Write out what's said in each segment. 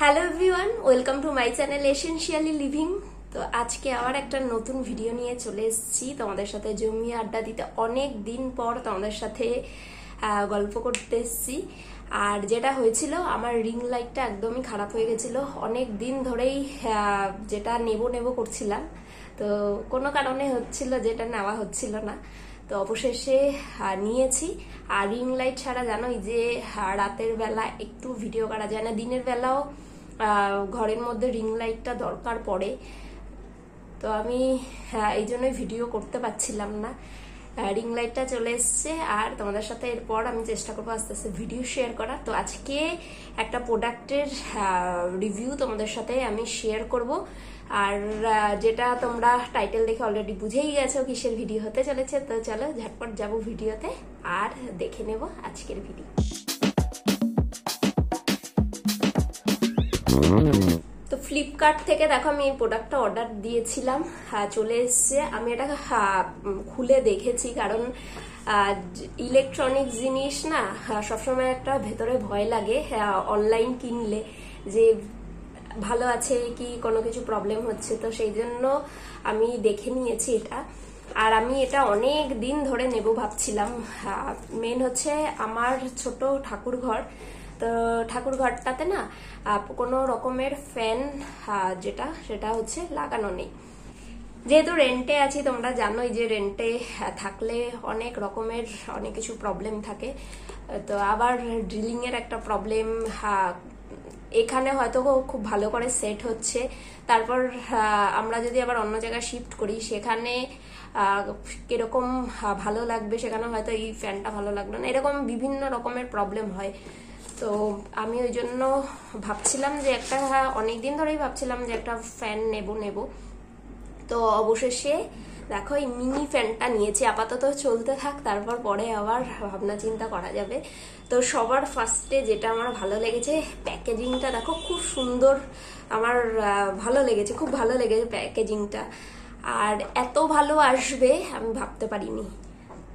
Hello everyone, welcome to my channel essentially living. তো আজকে আবার একটা নতুন ভিডিও নিয়ে চলে এসেছি তোমাদের সাথে জমিয়ে আড্ডা দিতে। অনেক দিন পর তোমাদের সাথে গল্প করতে এসেছি। আর যেটা হয়েছিল, আমার রিং লাইটটা একদমই খারাপ হয়ে গেছিল। অনেক দিন ধরেই যেটা নেব করছিলাম, তো কোনো কারণে হচ্ছিল যেটা নেওয়া হচ্ছিল না। তো অবশেষে নিয়েছি। আর রিং লাইট ছাড়া জানোই যে রাতের বেলা একটু ভিডিও করা যায় না, দিনের বেলাও ঘরের মধ্যে রিং লাইটটা দরকার পড়ে। তো আমি এই জন্যই ভিডিও করতে পারছিলাম না। রিং লাইটটা চলে এসছে আর তোমাদের সাথে এরপর আমি চেষ্টা করবো আস্তে আস্তে ভিডিও শেয়ার করার। তো আজকে একটা প্রোডাক্টের রিভিউ তোমাদের সাথে আমি শেয়ার করব। আর যেটা তোমরা টাইটেল দেখে অলরেডি বুঝেই গেছো কিসের ভিডিও হতে চলেছে। তো চলো ঝটপট যাবো ভিডিওতে আর দেখে নেব আজকের ভিডিও। তো ফ্লিপকার্ট থেকে দেখো আমি এই প্রোডাক্টটা অর্ডার দিয়েছিলাম, চলে এসছে। আমি এটা খুলে দেখেছি, কারণ ইলেকট্রনিক জিনিস না সবসময় একটা ভেতরে ভয় লাগে অনলাইন কিনলে, যে ভালো আছে কি কোনো কিছু প্রবলেম হচ্ছে। তো সেই জন্য আমি দেখে নিয়েছি এটা। আর আমি এটা অনেক দিন ধরে নেব ভাবছিলাম। মেন হচ্ছে আমার ছোট ঠাকুর ঘর, তো ঠাকুর ঘরটাতে না কোনো রকমের ফ্যান সেটা হচ্ছে লাগানো নেই। যেহেতু রেন্টে আছি, তোমরা জানোই যে রেন্টে থাকলে অনেক রকমের অনেক কিছু প্রবলেম থাকে। তো আবার ড্রিলিং এর একটা প্রবলেম, এখানে হয়তো খুব ভালো করে সেট হচ্ছে, তারপর আমরা যদি আবার অন্য জায়গায় শিফট করি সেখানে কিরকম ভালো লাগবে, সেখানে হয়তো এই ফ্যানটা ভালো লাগলো না, এরকম বিভিন্ন রকমের প্রবলেম হয়। তো আমি ওই জন্য ভাবছিলাম যে অনেকদিন ধরেই ভাবছিলাম যে একটা ফ্যান নেব। তো অবশেষে দেখো এই মিনি ফ্যানটা নিয়েছি। আপাতত চলতে থাক, তারপর পরে আবার ভাবনা চিন্তা করা যাবে। তো সবার ফার্স্টে যেটা আমার ভালো লেগেছে, প্যাকেজিংটা দেখো খুব সুন্দর। আমার ভালো লেগেছে, খুব ভালো লেগেছে প্যাকেজিংটা। আর এত ভালো আসবে আমি ভাবতে পারিনি।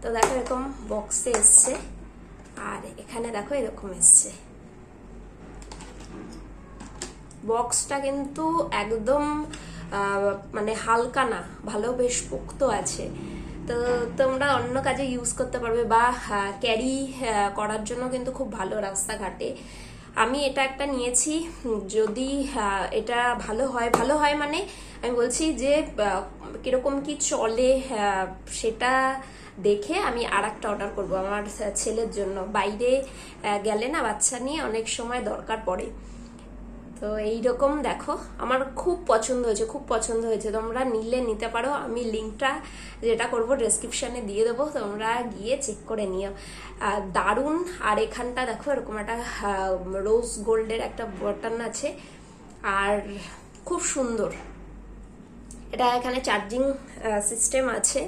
তো দেখো এরকম বক্সে এসছে, আর এখানে দেখো এরকম এসছে। বক্সটা কিন্তু একদম মানে হালকা না, ভালো বেশ পোক্ত আছে। তো তোমরা অন্য কাজে ইউজ করতে পারবে বা ক্যারি করার জন্য কিন্তু খুব ভালো রাস্তাঘাটে। আমি এটা একটা নিয়েছি, যদি এটা ভালো হয় মানে আমি বলছি যে কিরকম কি চলে সেটা দেখে আমি আর একটা অর্ডার করবো আমার ছেলের জন্য। বাইরে গেলে না বাচ্চা নিয়ে অনেক সময় দরকার পড়ে। তো এইরকম দেখো আমার খুব পছন্দ হয়েছে। তোমরা নিতে পারো, আমি লিঙ্কটা যেটা করবো ডেসক্রিপশনে দিয়ে দেবো, তোমরা গিয়ে চেক করে নিও। দারুণ। আর এখানটা দেখো এরকম একটা রোজ গোল্ডের একটা বটন আছে, আর খুব সুন্দর। এটা এখানে চার্জিং সিস্টেম আছে,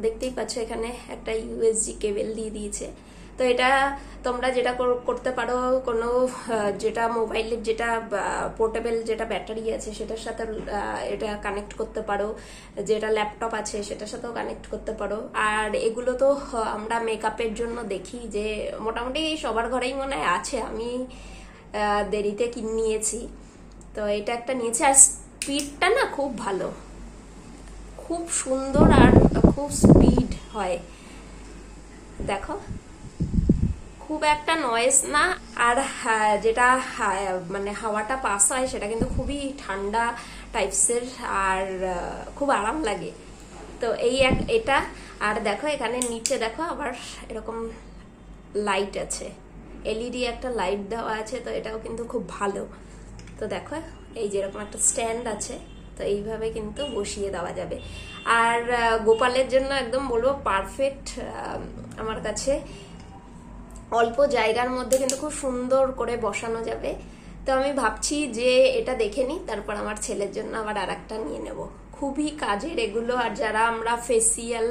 দেখতেই পাচ্ছ এখানে একটা ইউএসজি কেবল দিয়ে দিয়েছে। তো এটা তোমরা যেটা করতে পারো, কোনো যেটা মোবাইলের যেটা পোর্টেবল যেটা ব্যাটারি আছে সেটার সাথে এটা কানেক্ট করতে পারো, যেটা ল্যাপটপ আছে সেটার সাথেও কানেক্ট করতে পারো। আর এগুলো তো আমরা মেকআপের জন্য দেখি যে মোটামুটি সবার ঘরেই মনে হয় আছে। আমি দেরিতে নিয়েছি, তো এটা একটা নিয়েছি। আর স্পিডটা না খুব ভালো, খুব সুন্দর, আর খুব স্পিড হয়। দেখো খুব একটা নয়েজ না, আর যেটা মানে হাওয়াটা পাস হয় সেটা কিন্তু খুবই ঠান্ডা টাইপসের, আর খুব আরাম লাগে। তো এটা। আর দেখো এখানে নিচে দেখো আবার এরকম লাইট আছে, এলইডি একটা লাইট দেওয়া আছে, তো এটাও কিন্তু খুব ভালো। তো দেখো এই যেরকম একটা স্ট্যান্ড আছে, তো এইভাবে কিন্তু বসিয়ে দেওয়া যাবে। আর গোপালের জন্য একদম বলবো পারফেক্ট আমার কাছে। অল্প জায়গার মধ্যে কিন্তু খুব সুন্দর করে বসানো যাবে। তো আমি ভাবছি যে এটা দেখে নিই, তারপর আমার ছেলের জন্য আবার আর একটা নিয়ে নেব। খুবই কাজের এগুলো। আর যারা আমরা ফেসিয়াল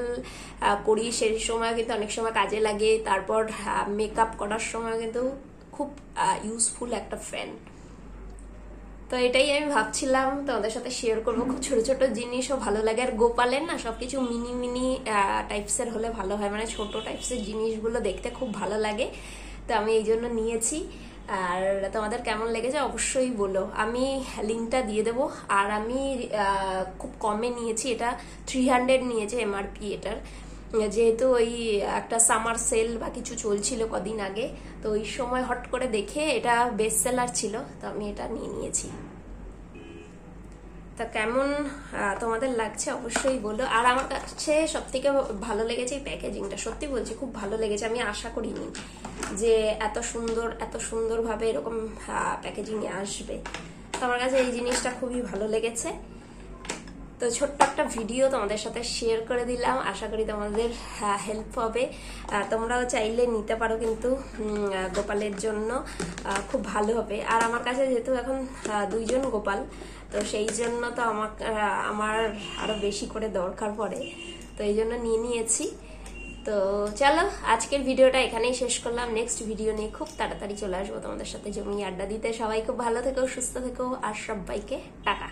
করি সেই সময় কিন্তু অনেক সময় কাজে লাগে, তারপর মেকআপ করার সময় কিন্তু খুব ইউজফুল একটা ফ্যান। তো এটাই আমি ভাবছিলাম তোমাদের সাথে শেয়ার করবো। খুব ছোট ছোট জিনিসও ভালো লাগে। আর গোপালের না সবকিছু মিনি টাইপসের হলে ভালো হয়, মানে ছোট টাইপসের জিনিসগুলো দেখতে খুব ভালো লাগে। তো আমি এই জন্য নিয়েছি। আর তোমাদের কেমন লেগেছে অবশ্যই বলো। আমি লিঙ্কটা দিয়ে দেবো। আর আমি খুব কমে নিয়েছি, এটা 300 নিয়েছে এমআরপি এটার, যেহেতু ওই একটা সামার সেল বা কিছু চলছিল কদিন আগে, তো ওই সময় হট করে দেখে এটা বেস্ট সেলার ছিল, তো আমি এটা নিয়ে নিয়েছি। তা কেমন তোমাদের লাগছে অবশ্যই বলো। আর আমার কাছে সব থেকে ভালো লেগেছে এই প্যাকেজিংটা, সত্যি বলছি খুব ভালো লেগেছে। আমি আশা করিনি যে এত সুন্দরভাবে এরকম প্যাকেজিং এ আসবে। তো আমার কাছে এই জিনিসটা খুবই ভালো লেগেছে। তো ছোট্ট একটা ভিডিও তোমাদের সাথে শেয়ার করে দিলাম, আশা করি তোমাদের হেল্প হবে। তোমরাও চাইলে নিতে পারো কিন্তু গোপালের জন্য, খুব ভালো হবে। আর আমার কাছে যেহেতু এখন 2জন গোপাল, তো সেই জন্য তো আমার আরো বেশি করে দরকার পড়ে, তো এই জন্য নিয়ে নিয়েছি। তো চলো আজকের ভিডিওটা এখানেই শেষ করলাম। নেক্সট ভিডিও নিয়ে খুব তাড়াতাড়ি চলে আসবো তোমাদের সাথে জমিয়ে আড্ডা দিতে। সবাই খুব ভালো থেকো, সুস্থ থেকো, আর সবাইকে টাটা।